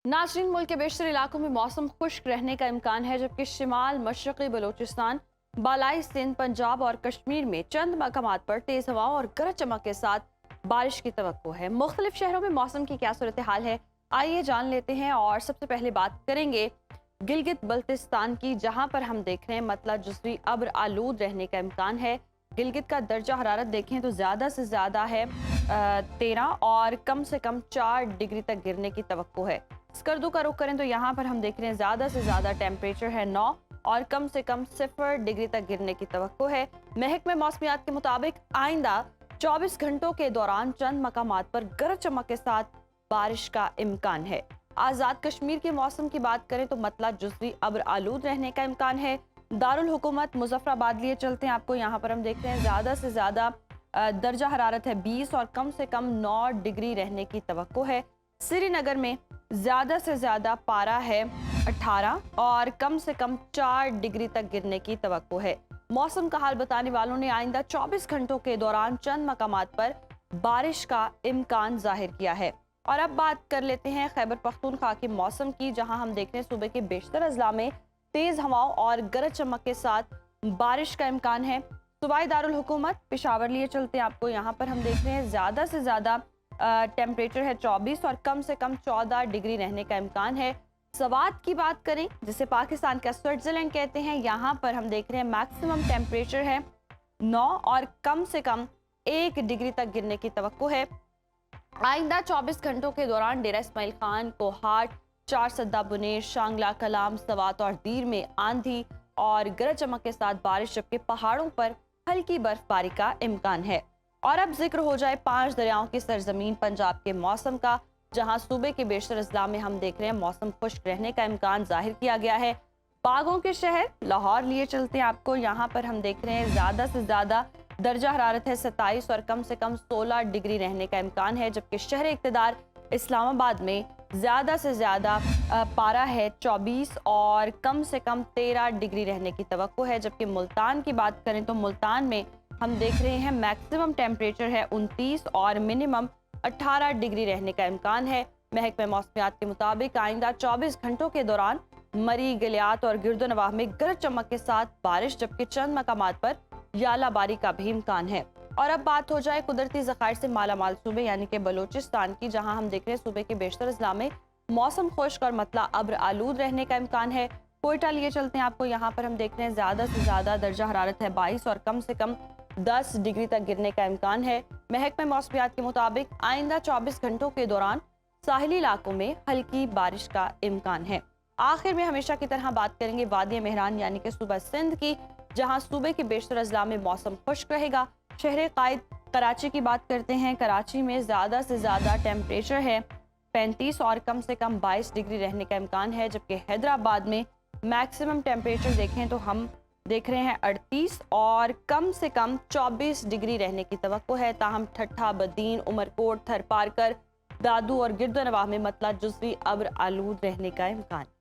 नाज़रीन, मुल्क के बेशतर इलाकों में मौसम खुश्क रहने का इम्कान है, जबकि शिमाल मशरक़ी बलूचिस्तान, बालाई सिंध, पंजाब और कश्मीर में चंद मकामात पर तेज़ हवाओं और गरज चमक के साथ बारिश की तवक्को है। मुख्तलिफ शहरों में मौसम की क्या सूरत हाल है, आइए जान लेते हैं। और सबसे पहले बात करेंगे गिलगित बल्तिस्तान की, जहां पर हम देख रहे हैं मतला जुज़वी अब्र आलूद रहने का इम्कान है। गिलगित का दर्जा हरारत देखें तो ज़्यादा से ज़्यादा है 13 और कम से कम 4 डिग्री तक गिरने की तवक्को है। स्कर्दू का रुख करें तो यहाँ पर हम देख रहे हैं ज़्यादा से ज़्यादा टेम्परेचर है 9 और कम से कम 0 डिग्री तक गिरने की तवक्को है। महकमे मौसमियात के मुताबिक आइंदा 24 घंटों के दौरान चंद मकामात पर गरज चमक के साथ बारिश का इम्कान है। आज़ाद कश्मीर के मौसम की बात करें तो मतला जुज़वी अब्र आलूद रहने का इम्कान है। दारुल हुकूमत मुजफ्फराबाद लिए चलते हैं आपको, यहाँ पर हम देखते हैं ज़्यादा से ज़्यादा दर्जा हरारत है 20 और कम से कम 9 डिग्री रहने की तवक्को है। श्रीनगर में ज़्यादा से ज़्यादा पारा है 18 और कम से कम 4 डिग्री तक गिरने की तवक्को है। मौसम का हाल बताने वालों ने आइंदा 24 घंटों के दौरान चंद मकामात पर बारिश का इम्कान जाहिर किया है। और अब बात कर लेते हैं खैबर पख्तूनख्वा के मौसम की, जहां हम देख रहे हैं सुबह के बेशतर अजला में तेज़ हवाओं और गरज चमक के साथ बारिश का इम्कान है। सूबाई दारुल हुकूमत पेशावर लिए चलते हैं आपको, यहाँ पर हम देख रहे हैं ज़्यादा से ज़्यादा टेम्परेचर है 24 और कम से कम 14 डिग्री रहने का इम्कान है। सवात की बात करें, जिसे पाकिस्तान का स्विट्जरलैंड कहते हैं, यहाँ पर हम देख रहे हैं मैक्सिमम टेम्परेचर है 9 और कम से कम 1 डिग्री तक गिरने की तवक्को है। आइंदा 24 घंटों के दौरान डेरा इस्माइल खान, कोहाट, चार सद्दा, बुनेर, शांगला, कलाम, सवात और दीर में आंधी और गरज चमक के साथ बारिश, जबकि पहाड़ों पर हल्की बर्फबारी का इम्कान है। और अब जिक्र हो जाए 5 दरियाओं की सरजमीन पंजाब के मौसम का, जहां सूबे के बेशतर अजला में हम देख रहे हैं मौसम खुश्क रहने का इम्कान जाहिर किया गया है। बागों के शहर लाहौर लिए चलते हैं आपको, यहाँ पर हम देख रहे हैं ज़्यादा से ज़्यादा दर्जा हरारत है 27 और कम से कम 16 डिग्री रहने का इम्कान है, जबकि शहर इक़्तिदार इस्लामाबाद में ज़्यादा से ज़्यादा पारा है 24 और कम से कम 13 डिग्री रहने की तवक्को है। जबकि मुल्तान की बात करें तो मुल्तान में हम देख रहे हैं मैक्सिमम टेम्परेचर है 29 और मिनिमम 18 डिग्री रहने का इम्कान है। महकमे मौसमियात के मुताबिक आइंदा 24 घंटों के दौरान मरी, गलियात और गिरदोनवाह में गरज चमक के साथ बारिश, जबकि चंद मकामात पर यालाबारी का भी इम्कान है। और अब बात हो जाए कुदरती ज़खायर से मालामाल सूबे यानी कि बलूचिस्तान की, जहां हम देख रहे हैं सूबे के बेशतर अजला में मौसम खुश्क और मतला अब्र आलूद रहने का इम्कान है। कोयटा लिए चलते हैं आपको, यहाँ पर हम देख रहे हैं ज़्यादा से ज़्यादा दर्जा हरारत है 22 और कम से कम 10 डिग्री तक गिरने का इम्कान है। महकमे मौसमियात के मुताबिक आइंदा 24 घंटों के दौरान साहिली इलाकों में हल्की बारिश का इम्कान है। आखिर में हमेशा की तरह बात करेंगे वादी मेहरान यानी कि सूबा सिंध की, जहां सूबे के बेशतर अजला में मौसम खुश्क रहेगा। शहर कायद कराची की बात करते हैं, कराची में ज़्यादा से ज़्यादा टेम्परेचर है 35 और कम से कम 22 डिग्री रहने का इम्कान है, जबकि हैदराबाद में मैक्सिमम टेम्परेचर देखें तो हम देख रहे हैं 38 और कम से कम 24 डिग्री रहने की तवक्को है। ताहम ठट्ठा, बदीन, उमरकोट, थरपारकर, दादू और गिरदोनवाह में मतला जुज़वी अब्र आलूद रहने का इम्कान है।